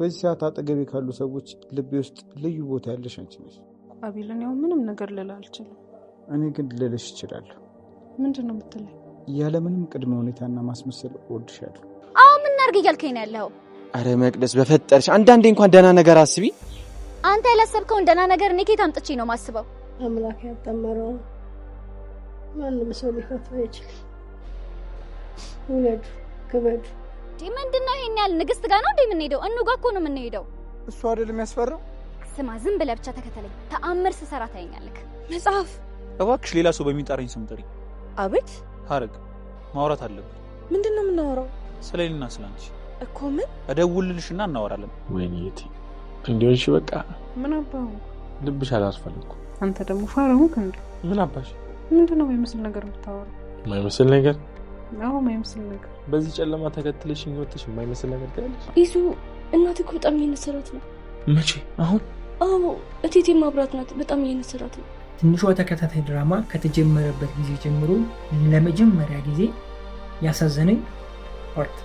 በዚህ ሰዓት አጠገቤ ካሉ ሰዎች ልቤ ውስጥ ልዩ ቦታ ያለሽ አንቺ ነሽ። አቤልን፣ ያው ምንም ነገር ልል አልችልም። እኔ ግን ልልሽ እችላለሁ። ምንድን ነው የምትለኝ? ያለምንም ቅድመ ሁኔታና ማስመሰል እወድሻለሁ። አዎ ምን እናድርግ እያልከኝ ነው ያለኸው? አረ መቅደስ በፈጠርሽ አንዳንዴ እንኳን ደህና ነገር አስቢ። አንተ ያላሰብከውን ደህና ነገር እኔ ከየት አምጥቼ ነው ማስበው? አምላክ ያጠመረው ማንም ሰው ሊፈታው አይችልም። ውለዱ ክበዱ። ምንድነው ይሄን ያህል? ንግስት ጋር ነው እንዴ የምንሄደው? እኑ ጋር እኮ ነው የምንሄደው። እሱ አይደል የሚያስፈራው? ስማ ዝም ብለህ ብቻ ተከተለኝ። ተአምር ስሰራ ታየኛለህ። መጽሐፍ እባክሽ ሌላ ሰው በሚጠራኝ ስም ጥሪ። አቤት ሀረግ ማውራት አለብን። ምንድነው የምናወራው? ስለሌልና ስላንቺ እኮ ምን? እደውልልሽና እናወራለን። ወይኔ እቴ እንዲሆንሽ በቃ ምን አባው ልብሽ አላስፈልኩ። አንተ ደግሞ ፋራው ከንዱ ምን አባሽ? ምንድነው የማይመስል ነገር የምታወራው? የማይመስል ነገር? አዎ የማይመስል ነገር። በዚህ ጨለማ ተከትለሽኝ ወጥሽ የማይመስል ነገር ትያለሽ? ይሱ እናት እኮ በጣም እየነሰራት ነው። መቼ? አሁን? አዎ እቴቴ ማብራት ናት። በጣም እየነሰራት ነው። ትንሿ ተከታታይ ድራማ ከተጀመረበት ጊዜ ጀምሮ ለመጀመሪያ ጊዜ ያሳዘነኝ ፓርት።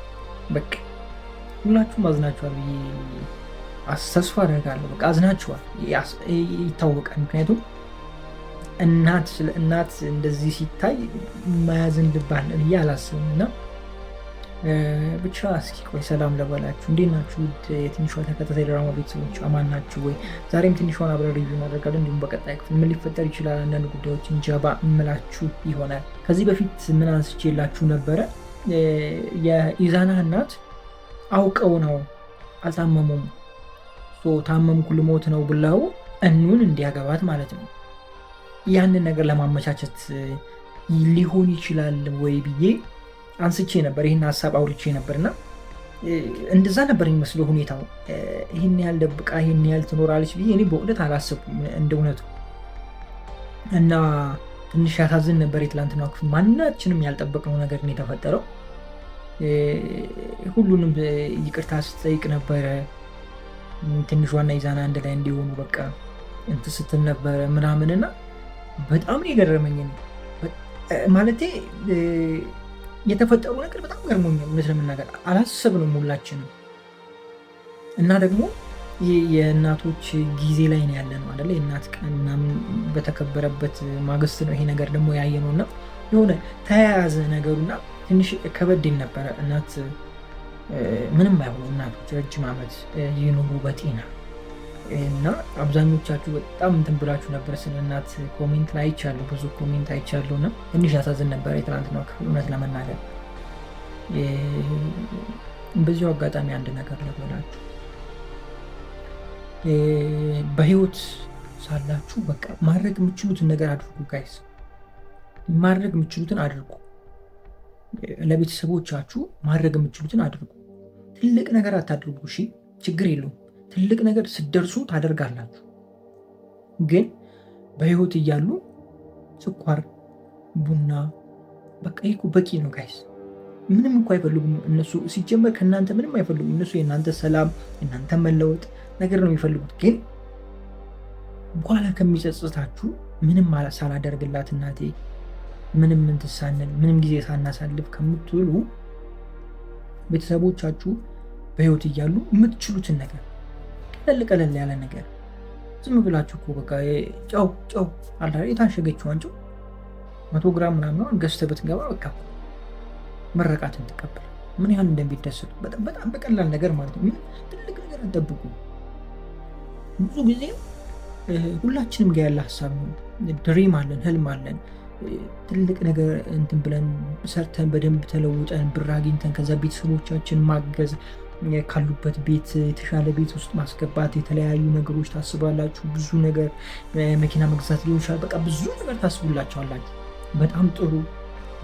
በቃ ሁላችሁም አዝናችኋል ብዬ ተስፋ አደርጋለሁ። በቃ አዝናችኋል ይታወቃል። ምክንያቱም ስለ እናት እንደዚህ ሲታይ ማያዝን ልብ አለ ብዬ አላስብም። እና ብቻ እስኪ ቆይ ሰላም ለበላችሁ። እንዴት ናችሁ? የትንሿ ተከታታይ ድራማ ቤተሰቦች አማን ናችሁ ወይ? ዛሬም ትንሿን አብረን ሪቪው እናደርጋለን። እንዲሁም በቀጣይ ክፍል ምን ሊፈጠር ይችላል አንዳንድ ጉዳዮችን ጀባ እምላችሁ ይሆናል። ከዚህ በፊት ምን አንስቼላችሁ ነበረ? የኢዛና እናት አውቀው ነው አልታመሙም፣ ታመምኩ ልሞት ነው ብለው እኑን እንዲያገባት ማለት ነው። ያንን ነገር ለማመቻቸት ሊሆን ይችላል ወይ ብዬ አንስቼ ነበር። ይህን ሀሳብ አውርቼ ነበርና እንደዛ ነበር የሚመስለው ሁኔታው። ይህን ያህል ደብቃ ይህን ያህል ትኖራለች ብዬ እኔ በእውነት አላሰብኩም እንደ እውነቱ። እና ትንሽ ያሳዝን ነበር የትላንትናው ክፍል። ማናችንም ያልጠበቅነው ነገር ነው የተፈጠረው። ሁሉንም ይቅርታ ስትጠይቅ ነበረ። ትንሿና ኢዛና አንድ ላይ እንዲሆኑ በቃ እንትን ስትል ነበረ ምናምንና በጣም ነው የገረመኝ። ማለቴ የተፈጠሩ ነገር በጣም ገርሞኛል። እውነት ለመናገር አላሰብንም ሁላችንም። እና ደግሞ የእናቶች ጊዜ ላይ ነው ያለ ነው አይደለ? የእናት ቀን ምናምን በተከበረበት ማግስት ነው ይሄ ነገር ደግሞ ያየ ነው። እና የሆነ ተያያዘ ነገሩና ትንሽ ከበድ ይል ነበረ። እናት ምንም አይሆኑ እናቶች ረጅም ዓመት ይኑሩ በጤና። እና አብዛኞቻችሁ በጣም እንትን ብላችሁ ነበር ስለ እናት ኮሜንት ላይ አይቻለሁ፣ ብዙ ኮሜንት አይቻለሁ። እና ትንሽ ያሳዝን ነበር የትናንትናው ክፍል እውነት ለመናገር። በዚሁ አጋጣሚ አንድ ነገር ልበላችሁ። በህይወት ሳላችሁ በቃ ማድረግ የምችሉትን ነገር አድርጉ ጋይስ፣ ማድረግ የምችሉትን አድርጉ። ለቤተሰቦቻችሁ ማድረግ የምችሉትን አድርጉ። ትልቅ ነገር አታድርጉ፣ እሺ? ችግር የለውም። ትልቅ ነገር ስትደርሱ ታደርጋላችሁ። ግን በህይወት እያሉ ስኳር፣ ቡና በቃ ይሄ በቂ ነው ጋይስ። ምንም እንኳ አይፈልጉም እነሱ። ሲጀመር ከእናንተ ምንም አይፈልጉም እነሱ። የእናንተ ሰላም፣ የእናንተ መለወጥ ነገር ነው የሚፈልጉት። ግን በኋላ ከሚጸጽታችሁ ምንም ሳላደርግላት እናቴ ምንም እንትሳነን ምንም ጊዜ ሳናሳልፍ ከምትውሉ ቤተሰቦቻችሁ በህይወት እያሉ የምትችሉትን ነገር ቀለል ያለ ነገር ዝም ብላችሁ እኮ በቃ ጨው አላ የታሸገችዋን ጨው 100 ግራም ምናምን ገዝተህ ብትገባ በቃ መረቃትን ትቀበል። ምን ያህል እንደሚደሰቱ በጣም በቀላል ነገር ማለት ነው። ትልቅ ነገር አትጠብቁ። ብዙ ጊዜ ሁላችንም ጋር ያለ ሀሳብ ነው። ድሪም አለን፣ ህልም አለን። ትልቅ ነገር እንትን ብለን ሰርተን በደንብ ተለውጠን ብር አግኝተን ከዛ ቤተሰቦቻችን ማገዝ፣ ካሉበት ቤት የተሻለ ቤት ውስጥ ማስገባት፣ የተለያዩ ነገሮች ታስባላችሁ። ብዙ ነገር መኪና መግዛት ሊሆን ይችላል። በቃ ብዙ ነገር ታስቡላችኋላችሁ። በጣም ጥሩ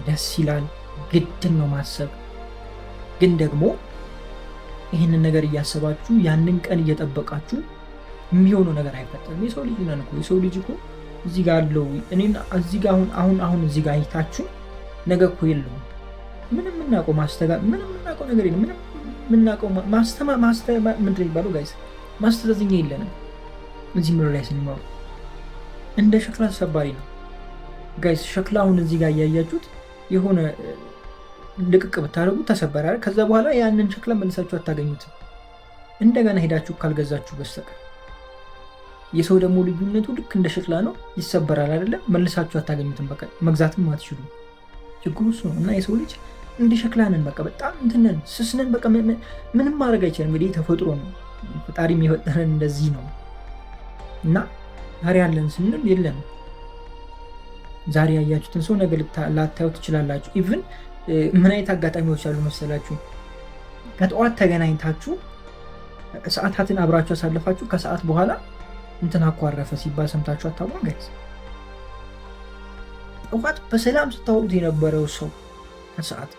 ደስ ይላል። ግድን ነው ማሰብ። ግን ደግሞ ይህንን ነገር እያሰባችሁ ያንን ቀን እየጠበቃችሁ የሚሆነው ነገር አይፈጠርም። የሰው ልጅ ነን እኮ። የሰው ልጅ እኮ እዚህ ጋር አለው። እኔን እዚህ ጋር አሁን እዚህ ጋር አይታችሁ ነገ እኮ የለውም። ምንም የምናውቀው ምንም የምናውቀው ነገር የለም። ምንም የምናውቀው ምንድን ይባለው ጋይስ ማስተዛዘኛ የለንም። እዚህ ምድር ላይ ስንኖር እንደ ሸክላ ተሰባሪ ነው ጋይስ። ሸክላ አሁን እዚህ ጋር እያያችሁት የሆነ ልቅቅ ብታደርጉ ተሰበረ። ከዛ በኋላ ያንን ሸክላ መልሳችሁ አታገኙትም። እንደገና ሄዳችሁ ካልገዛችሁ በስተቀር። የሰው ደግሞ ልዩነቱ ልክ እንደ ሸክላ ነው፣ ይሰበራል አይደለም? መልሳችሁ አታገኙትም። በቃ መግዛትም አትችሉ። ችግሩ እሱ ነው። እና የሰው ልጅ እንደ ሸክላ ነን። በቃ በጣም እንትነን ስስነን። በቃ ምንም ማድረግ አይችልም። እንግዲህ ተፈጥሮ ነው። ፈጣሪም የፈጠረን እንደዚህ ነው። እና ዛሬ ያለን ስንል የለም። ዛሬ ያያችሁትን ሰው ነገ ላታዩ ትችላላችሁ። ኢቭን ምን አይነት አጋጣሚዎች አሉ መሰላችሁ? ከጠዋት ተገናኝታችሁ ሰዓታትን አብራችሁ አሳልፋችሁ ከሰዓት በኋላ እንትን አኳረፈ ሲባል ሰምታችሁ አታውቁም? ጋይስ ጠዋት በሰላም ስታወሩት የነበረው ሰው ከሰዓት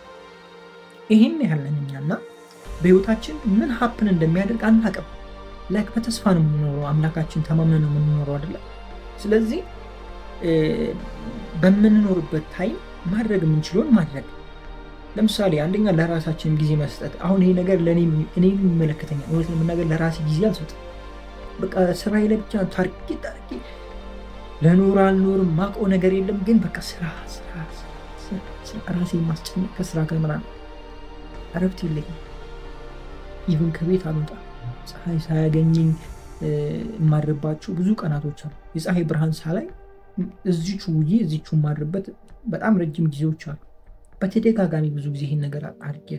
ይሄን ያለን እኛና በህይወታችን ምን ሀፕን እንደሚያደርግ አናውቅም። ላይክ በተስፋ ነው የምንኖረው። አምላካችን ተማምነን ነው የምንኖረው አይደለ? ስለዚህ በምንኖርበት ታይም ማድረግ የምንችለውን ማድረግ። ለምሳሌ አንደኛ ለራሳችን ጊዜ መስጠት። አሁን ይሄ ነገር እኔ የሚመለከተኛል። እውነት ለመናገር ለራሴ ጊዜ አልሰጥም። በቃ ስራዬ ላይ ብቻ ታርቂ ለኖር አልኖርም ማውቀው ነገር የለም። ግን በቃ ስራ ራሴ ማስጨነቅ ከስራ ጋር ምናምን እረፍት የለኝም። ኢቭን ከቤት አልወጣም። ፀሐይ ሳያገኘኝ የማድርባቸው ብዙ ቀናቶች አሉ። የፀሐይ ብርሃን ሳላይ እዚቹ ውዬ እዚቹ የማድርበት በጣም ረጅም ጊዜዎች አሉ። በተደጋጋሚ ብዙ ጊዜ ይህን ነገር አድርጌ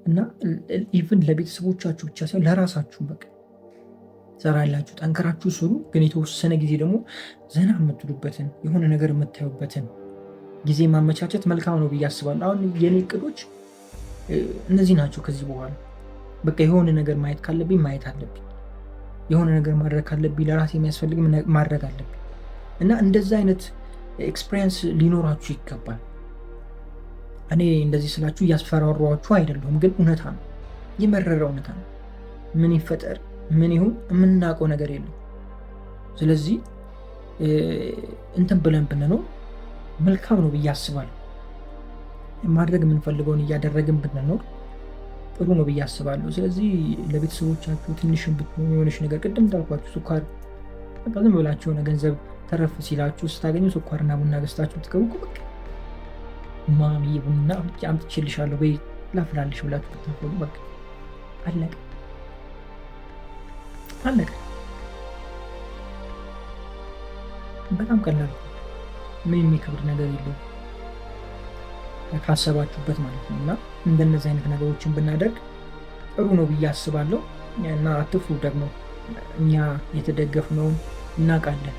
እና ኢቭን ለቤተሰቦቻችሁ ብቻ ሳይሆን ለራሳችሁ በቃ ሰራላችሁ፣ ጠንከራችሁ ስሩ። ግን የተወሰነ ጊዜ ደግሞ ዘና የምትሉበትን የሆነ ነገር የምታዩበትን ጊዜ ማመቻቸት መልካም ነው ብዬ አስባለሁ። አሁን የኔ እቅዶች እነዚህ ናቸው። ከዚህ በኋላ በቃ የሆነ ነገር ማየት ካለብኝ ማየት አለብኝ። የሆነ ነገር ማድረግ ካለብኝ ለራሴ የሚያስፈልግ ማድረግ አለብኝ። እና እንደዛ አይነት ኤክስፒሪየንስ ሊኖራችሁ ይገባል። እኔ እንደዚህ ስላችሁ እያስፈራሯችሁ አይደለሁም፣ ግን እውነታ ነው፣ የመረረ እውነታ ነው። ምን ይፈጠር ምን ይሁን የምናውቀው ነገር የለም። ስለዚህ እንትን ብለን ብንኖር መልካም ነው ብዬ አስባለሁ። ማድረግ የምንፈልገውን እያደረግን ብንኖር ጥሩ ነው ብዬ አስባለሁ። ስለዚህ ለቤተሰቦቻችሁ ትንሽም ብትሆኑ የሆነች ነገር ቅድም እንዳልኳችሁ ስኳር በቃ ዝም ብላችሁ የሆነ ገንዘብ ተረፍ ሲላችሁ ስታገኙ ስኳርና ቡና ገዝታችሁ ብትገቡ በቃ ማሚ ቡና አምጥቼልሻለሁ ወይ ላፍላልሽ ብላችሁ ብታፈሉ በቃ አለቀ። በጣም ቀላል፣ ምን የሚከብድ ነገር የለውም ካሰባችሁበት ማለት ነው። እና እንደነዚህ አይነት ነገሮችን ብናደርግ ጥሩ ነው ብዬ አስባለሁ። እና አትፍሩ ደግሞ እኛ የተደገፍነውን እናውቃለን።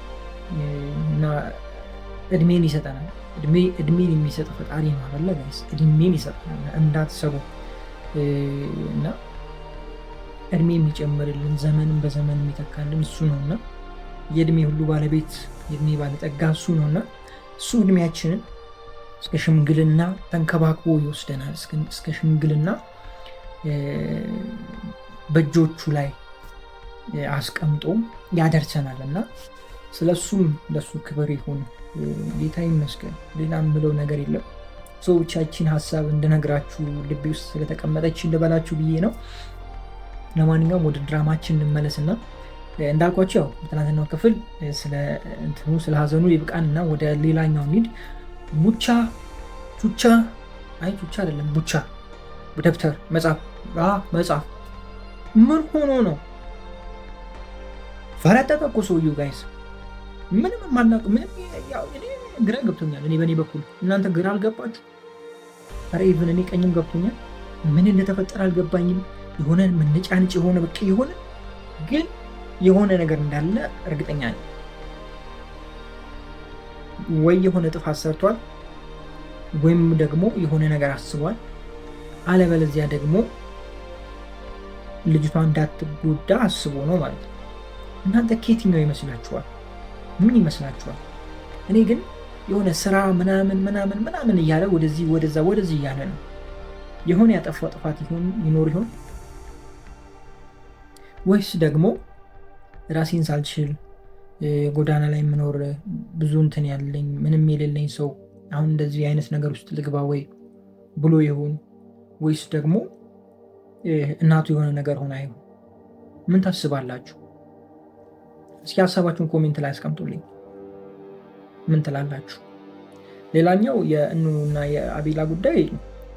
እና እድሜን ይሰጠናል። እድሜን የሚሰጥ ፈጣሪ ነው አይደለ ጋይስ? እድሜን ይሰጠናል እንዳትሰሩ። እና እድሜ የሚጨምርልን ዘመንን በዘመን የሚተካልን እሱ ነውና የእድሜ ሁሉ ባለቤት የእድሜ ባለጠጋ እሱ ነውና እሱ እድሜያችንን እስከ ሽምግልና ተንከባክቦ ይወስደናል። እስከ ሽምግልና በእጆቹ ላይ አስቀምጦ ያደርሰናል። እና ስለሱም ለሱ ክብር ይሁን፣ ጌታ ይመስገን። ሌላ የምለው ነገር የለም። ሰዎቻችን ሀሳብ እንድነግራችሁ ልቤ ውስጥ ስለተቀመጠች ልበላችሁ ብዬ ነው። ለማንኛውም ወደ ድራማችን እንመለስና እንዳልኳቸው ያው በትናንትናው ክፍል ስለ ሀዘኑ ይብቃንና ወደ ሌላኛው ኒድ ቹቻ አይደለም ቡቻ ደብተር መጽሐፍ ምን ሆኖ ነው ፈረጠጠ እኮ ሰውዬው ጋይስ። ምንም ማናውቅ ምንም ግራ ገብቶኛል። እኔ በእኔ በኩል እናንተ ግራ አልገባችሁ? ኧረ ኢቭን እኔ ቀኝም ገብቶኛል። ምን እንደተፈጠረ አልገባኝም። የሆነ መነጫንጭ የሆነ በቃ የሆነ ግን የሆነ ነገር እንዳለ እርግጠኛ ነኝ። ወይ የሆነ ጥፋት ሰርቷል ወይም ደግሞ የሆነ ነገር አስቧል። አለበለዚያ ደግሞ ልጅቷ እንዳትጎዳ አስቦ ነው ማለት ነው። እናንተ ከየትኛው ይመስላችኋል? ምን ይመስላችኋል? እኔ ግን የሆነ ስራ ምናምን እያለ ወደዚህ እያለ ነው። የሆነ ያጠፋው ጥፋት ይኖር ይሆን? ወይስ ደግሞ ራሴን ሳልችል ጎዳና ላይ የምኖር ብዙ እንትን ያለኝ ምንም የሌለኝ ሰው አሁን እንደዚህ አይነት ነገር ውስጥ ልግባ ወይ ብሎ ይሆን? ወይስ ደግሞ እናቱ የሆነ ነገር ሆና ይሆን? ምን ታስባላችሁ? እስኪ ሀሳባችሁን ኮሜንት ላይ አስቀምጡልኝ። ምን ትላላችሁ? ሌላኛው የእኑና የአቤላ ጉዳይ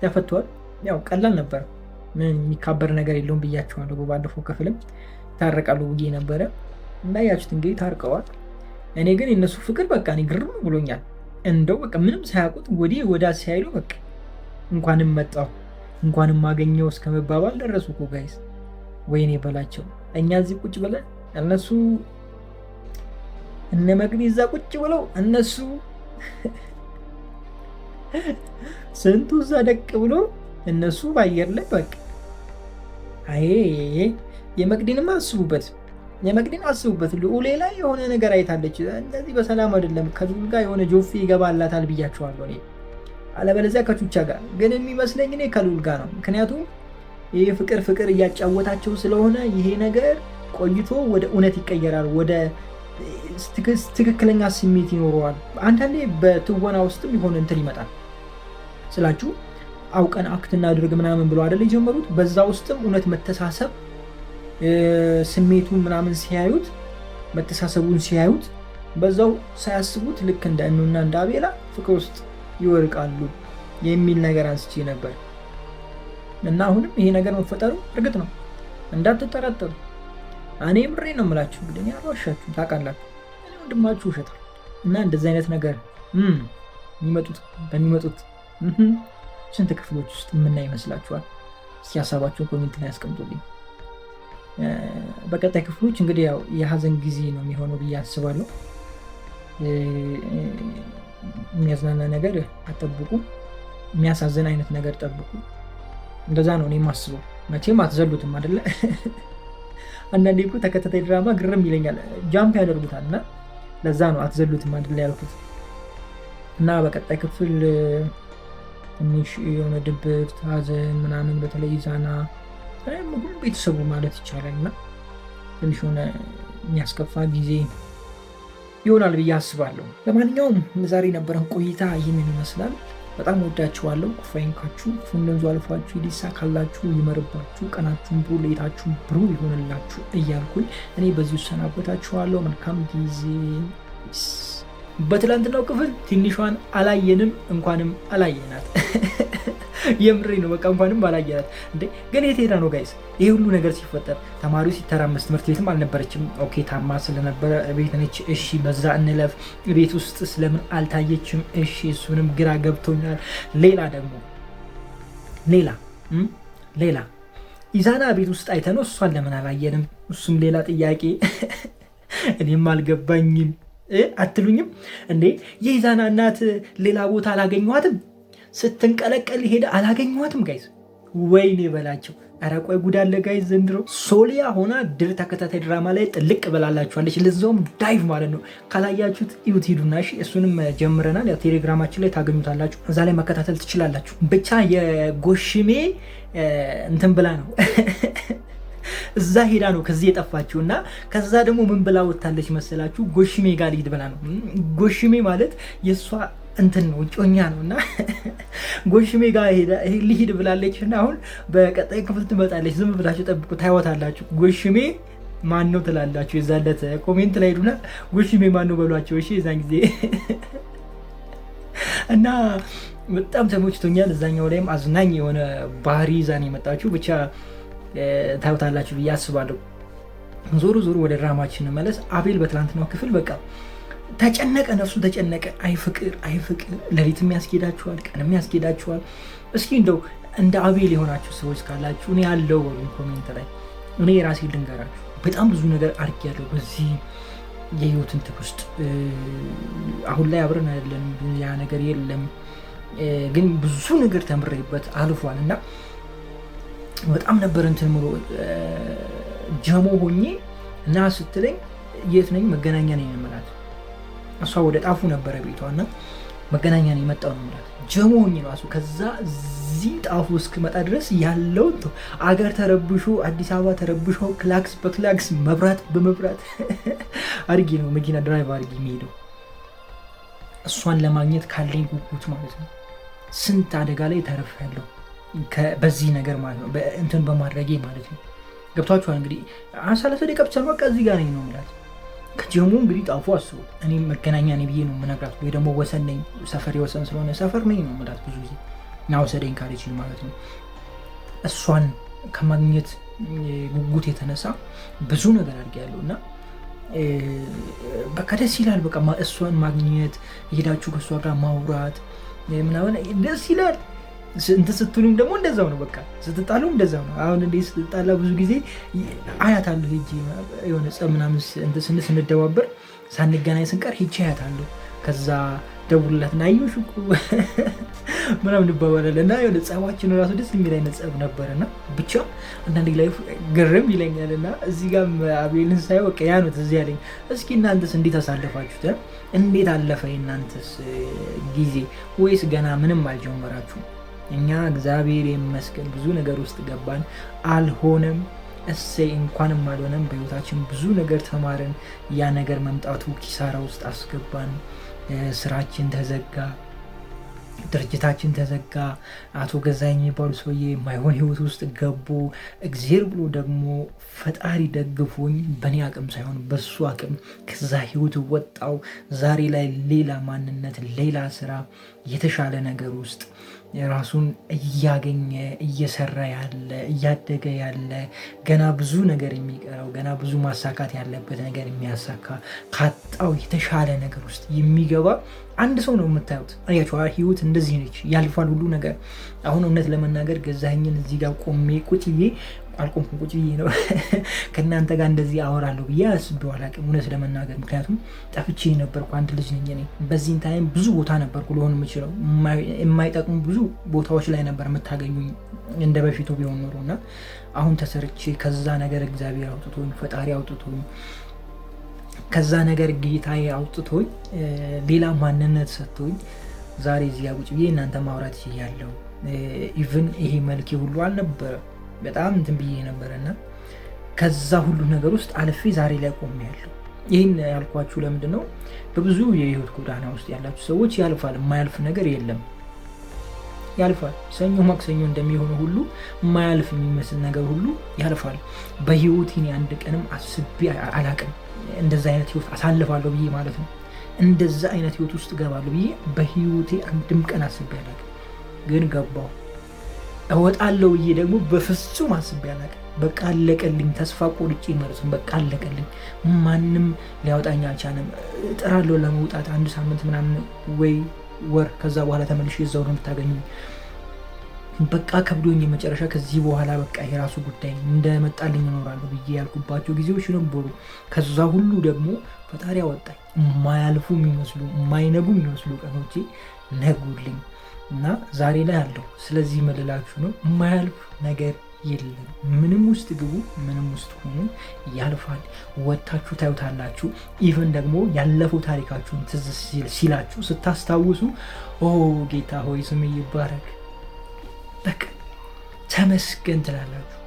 ተፈቷል። ያው ቀላል ነበር። ምን የሚካበር ነገር የለውም ብያቸዋለሁ። ባለፈው ክፍልም ታረቃሉ ብዬ ነበረ። እንዳያችሁት እንግዲህ ታርቀዋል። እኔ ግን የነሱ ፍቅር በቃ እኔ ግርም ብሎኛል። እንደው በቃ ምንም ሳያውቁት ወዲህ ወዳ ሲያይሉ በቃ እንኳንም መጣሁ እንኳንም ማገኘው እስከ መባባል ደረሱ እኮ ጋይስ። ወይኔ በላቸው። እኛ እዚህ ቁጭ ብለን እነሱ እነ መግቢ እዛ ቁጭ ብለው እነሱ ስንቱ እዛ ደቅ ብሎ እነሱ ባየር ላይ በቃ አይ የመግዲንም አስቡበት። ልዑሌ ላይ የሆነ ነገር አይታለች። እንደዚህ በሰላም አይደለም ከልዑል ጋር የሆነ ጆፌ ይገባላታል ብያቸዋለሁ እኔ። አለበለዚያ ከቹቻ ጋር ግን የሚመስለኝ እኔ ከልዑል ጋር ነው። ምክንያቱም ይህ ፍቅር እያጫወታቸው ስለሆነ ይሄ ነገር ቆይቶ ወደ እውነት ይቀየራል፣ ወደ ትክክለኛ ስሜት ይኖረዋል። አንዳንዴ በትወና ውስጥም የሆነ እንትን ይመጣል ስላችሁ አውቀን አክት እናድርግ ምናምን ብሎ አይደል የጀመሩት። በዛ ውስጥም እውነት መተሳሰብ ስሜቱን ምናምን ሲያዩት መተሳሰቡን ሲያዩት በዛው ሳያስቡት ልክ እንደ እኑና እንደ አቤላ ፍቅር ውስጥ ይወርቃሉ የሚል ነገር አንስቼ ነበር እና አሁንም ይሄ ነገር መፈጠሩ እርግጥ ነው እንዳትጠራጠሩ። እኔ ምሬ ነው የምላችሁ። እንግዲህ አልዋሻችሁም፣ ታውቃላችሁ እኔ ወንድማችሁ ውሸታል እና እንደዚህ አይነት ነገር በሚመጡት ስንት ክፍሎች ውስጥ የምናይ ይመስላችኋል? እስኪ ሀሳባችሁን ኮሜንት ላይ ያስቀምጡልኝ። በቀጣይ ክፍሎች እንግዲህ ያው የሀዘን ጊዜ ነው የሚሆነው ብዬ አስባለሁ። የሚያዝናና ነገር አጠብቁ፣ የሚያሳዝን አይነት ነገር ጠብቁ። እንደዛ ነው እኔ የማስበው። መቼም አትዘሉትም አይደለ? አንዳንዴ እኮ ተከታታይ ድራማ ግርም ይለኛል፣ ጃምፕ ያደርጉታል እና ለዛ ነው አትዘሉትም አይደለ ያልኩት። እና በቀጣይ ክፍል ትንሽ የሆነ ድብርት፣ ሀዘን ምናምን በተለይ ዛና ሁሉ ቤተሰቡ ማለት ይቻላል እና ትንሽ ሆነ የሚያስከፋ ጊዜ ይሆናል ብዬ አስባለሁ። ለማንኛውም ዛሬ ነበረን ቆይታ ይህንን ይመስላል። በጣም ወዳችኋለሁ። ኩፋይንካችሁ ፉንደንዙ አልፏችሁ ይሳካላችሁ፣ ይመርባችሁ፣ ቀናችሁን ብሩ፣ ሌታችሁን ብሩ ይሆንላችሁ እያልኩኝ እኔ በዚሁ ሰናበታችኋለሁ። መልካም ጊዜ። በትላንትናው ክፍል ትንሿን አላየንም፣ እንኳንም አላየናት። የምሬ ነው። በቃ እንኳንም አላየናት እንዴ! ግን የት ሄዳ ነው ጋይስ? ይሄ ሁሉ ነገር ሲፈጠር ተማሪው ሲተራመስ ትምህርት ቤትም አልነበረችም። ኦኬ ታማ ስለነበረ ቤት ነች። እሺ በዛ እንለፍ። ቤት ውስጥ ስለምን አልታየችም? እሺ እሱንም ግራ ገብቶኛል። ሌላ ደግሞ ሌላ ኢዛና ቤት ውስጥ አይተነው እሷን ለምን አላየንም? እሱም ሌላ ጥያቄ። እኔም አልገባኝም። አትሉኝም እንዴ? የኢዛና እናት ሌላ ቦታ አላገኘኋትም? ስትንቀለቀል ሄደ አላገኘኋትም ጋይዝ። ወይኔ በላቸው። ኧረ ቆይ ጉድ አለ ጋይዝ ዘንድሮ። ሶሊያ ሆና ድር ተከታታይ ድራማ ላይ ጥልቅ በላላችኋለች። ለዛውም ዳይቭ ማለት ነው። ካላያችሁት እዩት ሂዱና እሺ። እሱንም ጀምረናል። ያው ቴሌግራማችን ላይ ታገኙታላችሁ። እዛ ላይ መከታተል ትችላላችሁ። ብቻ የጎሽሜ እንትን ብላ ነው እዛ ሄዳ ነው ከዚህ የጠፋችው እና ከዛ ደግሞ ምን ብላ ወጣለች መሰላችሁ? ጎሽሜ ጋር ልሂድ ብላ ነው። ጎሽሜ ማለት የእሷ እንትን ነው፣ ጮኛ ነው እና ጎሽሜ ጋር ልሂድ ብላለች እና አሁን በቀጣይ ክፍል ትመጣለች። ዝም ብላችሁ ጠብቁ፣ ታይወታላችሁ። ጎሽሜ ማን ነው ትላላችሁ? የዛለት ኮሜንት ላይ ሄዱና ጎሽሜ ማን ነው በሏቸው እሺ። የዛን ጊዜ እና በጣም ተሞችቶኛል። እዛኛው ላይም አዝናኝ የሆነ ባህሪ ይዛን የመጣችሁ ብቻ ታውታላችሁ ብዬ አስባለሁ። ዞሮ ወደ ድራማችን መለስ። አቤል በትላንትናው ክፍል በቃ ተጨነቀ፣ ነፍሱ ተጨነቀ። አይ ፍቅር ሌሊትም ያስኬዳችኋል፣ ቀንም ያስኬዳችኋል። እስኪ እንደው እንደ አቤል የሆናችሁ ሰዎች ካላችሁ እኔ ያለው ኮሜንት ላይ እኔ የራሴ ልንገራችሁ። በጣም ብዙ ነገር አድርጌያለሁ በዚህ የህይወትን ውስጥ። አሁን ላይ አብረን አይደለም፣ ያ ነገር የለም፣ ግን ብዙ ነገር ተምሬበት አልፏል እና በጣም ነበር እንትን ሙሉ ጀሞ ሆኜ እና ስትለኝ የት ነኝ? መገናኛ ነኝ የምላት። እሷ ወደ ጣፉ ነበረ ቤቷ እና መገናኛ ነኝ የመጣው ነው የምላት። ጀሞ ሆኜ ነው እሱ። ከዛ እዚህ ጣፉ እስክመጣ ድረስ ያለው አገር ተረብሾ፣ አዲስ አበባ ተረብሾ፣ ክላክስ በክላክስ መብራት በመብራት አድርጌ ነው መኪና ድራይቭ አድርጌ የሚሄደው እሷን ለማግኘት ካለኝ ጉጉት ማለት ነው። ስንት አደጋ ላይ ተርፌያለሁ በዚህ ነገር ማለት ነው፣ እንትን በማድረጌ ማለት ነው። ገብቷችኋል? እንግዲህ 30 ደቂቃ ብቻ ነው በቃ እዚህ ጋር ነኝ ነው የምላት። ከጀሙ እንግዲህ ጣፉ አስቡት። እኔ መገናኛ ነኝ ብዬ ነው የምነግራት፣ ወይ ደግሞ ወሰን ነኝ፣ ሰፈር የወሰን ስለሆነ ሰፈር ነኝ ነው የምላት ብዙ ጊዜ። ና ወሰደኝ ካለችኝ ማለት ነው። እሷን ከማግኘት ጉጉት የተነሳ ብዙ ነገር አድርጌያለሁ እና በቃ ደስ ይላል። በቃ እሷን ማግኘት ሄዳችሁ ከእሷ ጋር ማውራት ምናምን ደስ ይላል። ስትሉም ደግሞ እንደዛው ነው። በቃ ስትጣሉ እንደዛው ነው። አሁን እንዴ ስትጣላ ብዙ ጊዜ አያታለሁ ሄጄ የሆነ ጸብ ምናምን ስንደባበር ሳንገናኝ ስንቀር ሄጄ አያታለሁ። ከዛ ደውልላትና አየሁሽ እኮ ምናምን እንባባላለን እና የሆነ ጸባችን ራሱ ደስ የሚል አይነት ጸብ ነበርና ብቻ አንዳንድ ላይ ግርም ይለኛል እና እዚህ ጋር አቤልን ሳይ በቃ ያ ነው ትዝ ያለኝ። እስኪ እናንተስ እንዴት አሳለፋችሁት? እንዴት አለፈ እናንተስ ጊዜ? ወይስ ገና ምንም አልጀመራችሁ? እኛ እግዚአብሔር ይመስገን ብዙ ነገር ውስጥ ገባን። አልሆነም እሰይ እንኳንም አልሆነም። በህይወታችን ብዙ ነገር ተማርን። ያ ነገር መምጣቱ ኪሳራ ውስጥ አስገባን። ስራችን ተዘጋ፣ ድርጅታችን ተዘጋ። አቶ ገዛኝ የሚባሉ ሰውዬ ማይሆን ህይወት ውስጥ ገቡ። እግዚአብሔር ብሎ ደግሞ ፈጣሪ ደግፎኝ በእኔ አቅም ሳይሆን በሱ አቅም ከዛ ህይወት ወጣው። ዛሬ ላይ ሌላ ማንነት፣ ሌላ ስራ፣ የተሻለ ነገር ውስጥ ራሱን እያገኘ እየሰራ ያለ እያደገ ያለ ገና ብዙ ነገር የሚቀረው ገና ብዙ ማሳካት ያለበት ነገር የሚያሳካ ካጣው የተሻለ ነገር ውስጥ የሚገባ አንድ ሰው ነው የምታዩት። አያችሁ ህይወት እንደዚህ ነች፣ ያልፋል ሁሉ ነገር። አሁን እውነት ለመናገር ገዛኸኝን እዚህ ጋር ቆሜ ቁጭ ብዬ አልቆምኩም፣ ቁጭ ብዬ ነው ከእናንተ ጋር እንደዚህ አወራለሁ ብዬ አስቤው አላውቅም እውነት ለመናገር። ምክንያቱም ጠፍቼ ነበርኩ፣ አንድ ልጅ ነኝ እኔ። በዚህን ታይም ብዙ ቦታ ነበርኩ ልሆን የምችለው፣ የማይጠቅሙ ብዙ ቦታዎች ላይ ነበር የምታገኙኝ እንደ በፊቱ ቢሆን ኖሮ እና አሁን ተሰርቼ ከዛ ነገር እግዚአብሔር አውጥቶኝ ፈጣሪ አውጥቶኝ ከዛ ነገር ጌታዬ አውጥቶኝ ሌላ ማንነት ሰጥቶኝ ዛሬ እዚህ ጋር ቁጭ ብዬ እናንተ ማውራት ይችላል። ኢቭን ይሄ መልኬ ሁሉ አልነበረ፣ በጣም እንትን ብዬ ነበረና ከዛ ሁሉ ነገር ውስጥ አልፌ ዛሬ ላይ ቆሜያለሁ። ይህን ያልኳችሁ ለምንድን ነው? በብዙ የህይወት ጎዳና ውስጥ ያላችሁ ሰዎች ያልፋል፣ የማያልፍ ነገር የለም። ያልፋል። ሰኞ ማክሰኞ እንደሚሆነ ሁሉ የማያልፍ የሚመስል ነገር ሁሉ ያልፋል። በህይወቴ አንድ ቀንም አስቤ አላቅም እንደዛ አይነት ህይወት አሳልፋለሁ ብዬ ማለት ነው። እንደዛ አይነት ህይወት ውስጥ ገባለሁ ብዬ በህይወቴ አንድም ቀን አስቤ አላቅም። ግን ገባሁ። እወጣለሁ ብዬ ደግሞ በፍጹም አስቤ አላቅም። በቃ አለቀልኝ። ተስፋ ቆርጬ ማለት ነው። በቃ አለቀልኝ። ማንም ሊያወጣኝ አልቻለም። እጥራለሁ ለመውጣት አንድ ሳምንት ምናምን ወይ ወር፣ ከዛ በኋላ ተመልሼ እዛው ነው የምታገኙኝ። በቃ ከብዶኝ የመጨረሻ ከዚህ በኋላ በቃ የራሱ ጉዳይ እንደመጣልኝ እኖራለሁ ብዬ ያልኩባቸው ጊዜዎች ነበሩ። ከዛ ሁሉ ደግሞ ፈጣሪ አወጣኝ። የማያልፉ የሚመስሉ የማይነጉ የሚመስሉ ቀኖቼ ነጉልኝ እና ዛሬ ላይ አለሁ። ስለዚህ መልላችሁ ነው የማያልፍ ነገር የለም። ምንም ውስጥ ግቡ፣ ምንም ውስጥ ሆኑ ያልፋል። ወታችሁ ታዩታላችሁ። ኢቨን ደግሞ ያለፈው ታሪካችሁን ትዝ ሲላችሁ ስታስታውሱ ኦ ጌታ ሆይ ስም ይባረክ፣ በቃ ተመስገን ትላላችሁ።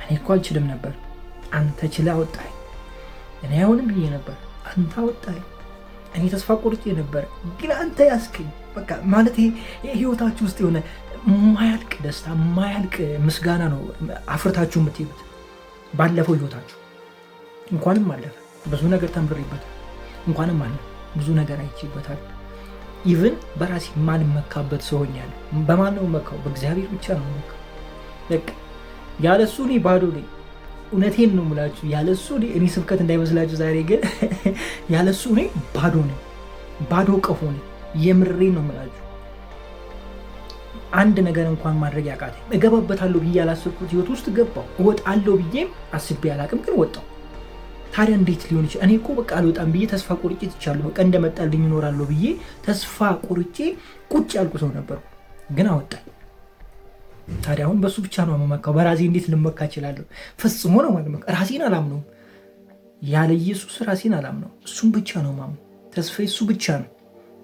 እኔ እኮ አልችልም ነበር፣ አንተ ችለህ አወጣኝ። እኔ አሁንም ብዬ ነበር፣ አንተ አወጣኝ። እኔ ተስፋ ቆርጬ ነበር፣ ግን አንተ ያስከኝ። በቃ ማለት ህይወታችሁ ውስጥ የሆነ ማያልቅ ደስታ ማያልቅ ምስጋና ነው አፍርታችሁ የምትሄዱት። ባለፈው ህይወታችሁ እንኳንም አለፈ፣ ብዙ ነገር ተምሬበታል። እንኳንም አለፈ፣ ብዙ ነገር አይቼበታል። ኢቭን በራሴ ማልመካበት ሰው ሆኛለሁ። በማን ነው መካው? በእግዚአብሔር ብቻ ነው መካው። በቃ ያለሱ እኔ ባዶ ነኝ። እውነቴን ነው የምላችሁ። ያለሱ እኔ ስብከት እንዳይመስላችሁ ዛሬ ግን ያለሱ እኔ ባዶ ነኝ፣ ባዶ ቀፎ ነኝ። የምሬን ነው የምላችሁ። አንድ ነገር እንኳን ማድረግ ያቃተኝ እገባበታለሁ ብዬ ያላሰብኩት ህይወት ውስጥ ገባሁ። እወጣለሁ ብዬም አስቤ አላቅም፣ ግን ወጣሁ። ታዲያ እንዴት ሊሆን ይችላል? እኔ እኮ በቃ አልወጣም ብዬ ተስፋ ቆርጬ ትቻለሁ። በቃ እንደመጣልኝ እኖራለሁ ብዬ ተስፋ ቆርጬ ቁጭ ያልኩ ሰው ነበርኩ፣ ግን አወጣኝ። ታዲያ አሁን በሱ ብቻ ነው የምመካው። በራሴ እንዴት ልመካ እችላለሁ? ፈጽሞ ነው ማለት ራሴን አላምነውም። ያለ ኢየሱስ ራሴን አላምነው። እሱም ብቻ ነው ማምነው። ተስፋዬ እሱ ብቻ ነው።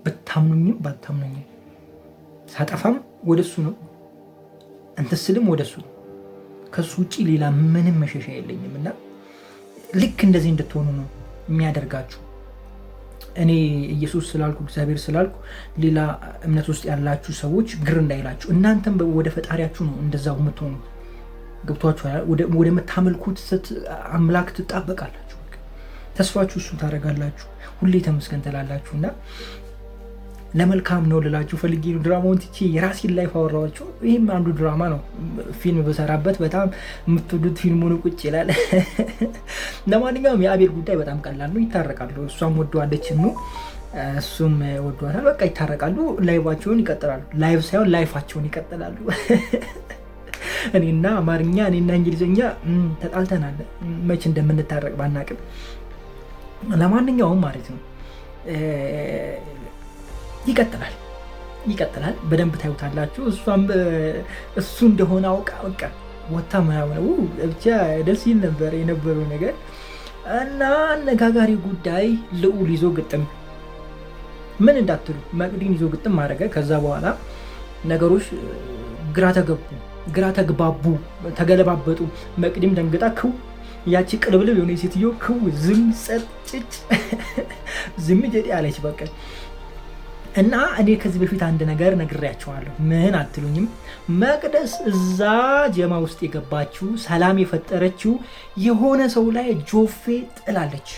ብታምኑኝም ባታምኑኝም ሳጠፋም ወደሱ ነው፣ እንትን ስልም ወደሱ ነው። ከሱ ውጪ ሌላ ምንም መሸሻ የለኝም። እና ልክ እንደዚህ እንድትሆኑ ነው የሚያደርጋችሁ። እኔ ኢየሱስ ስላልኩ እግዚአብሔር ስላልኩ ሌላ እምነት ውስጥ ያላችሁ ሰዎች ግር እንዳይላችሁ። እናንተም ወደ ፈጣሪያችሁ ነው እንደዛው የምትሆኑ። ገብቷችኋል? ወደ መታመልኩት አምላክ ትጣበቃላችሁ። ተስፋችሁ እሱ ታደርጋላችሁ። ሁሌ ተመስገን ትላላችሁና ለመልካም ነው ልላችሁ ፈልጌ ነው ድራማውን ትቼ የራሴን ላይፍ አወራኋችሁ። ይህም አንዱ ድራማ ነው። ፊልም በሰራበት በጣም የምትወዱት ፊልም ሆኖ ቁጭ ይላል። ለማንኛውም የአቤል ጉዳይ በጣም ቀላል ነው። ይታረቃሉ። እሷም ወደዋለች ነው እሱም ወዷታል። በቃ ይታረቃሉ። ላይቫቸውን ይቀጥላሉ። ላይቭ ሳይሆን ላይፋቸውን ይቀጥላሉ። እኔና አማርኛ እኔና እንግሊዝኛ ተጣልተናል። መች እንደምንታረቅ ባናቅም ለማንኛውም ማለት ነው ይቀጥላል። በደንብ ታዩታላችሁ። እሷም እሱ እንደሆነ አውቃ በቃ ወታ ምናምን ብቻ ደስ ይል ነበር የነበረው ነገር እና አነጋጋሪ ጉዳይ ልዑል ይዞ ግጥም ምን እንዳትሉ መቅዲን ይዞ ግጥም ማድረገ። ከዛ በኋላ ነገሮች ግራ ተግባቡ፣ ተገለባበጡ። መቅዲም ደንግጣ ክው ያቺ ቅልብልብ የሆነ ሴትዮ ክው ዝም ጸጭጭ ዝም ጀዲ አለች በቃ። እና እኔ ከዚህ በፊት አንድ ነገር ነግሬያቸዋለሁ። ምን አትሉኝም? መቅደስ እዛ ጀማ ውስጥ የገባችው ሰላም የፈጠረችው የሆነ ሰው ላይ ጆፌ ጥላለች።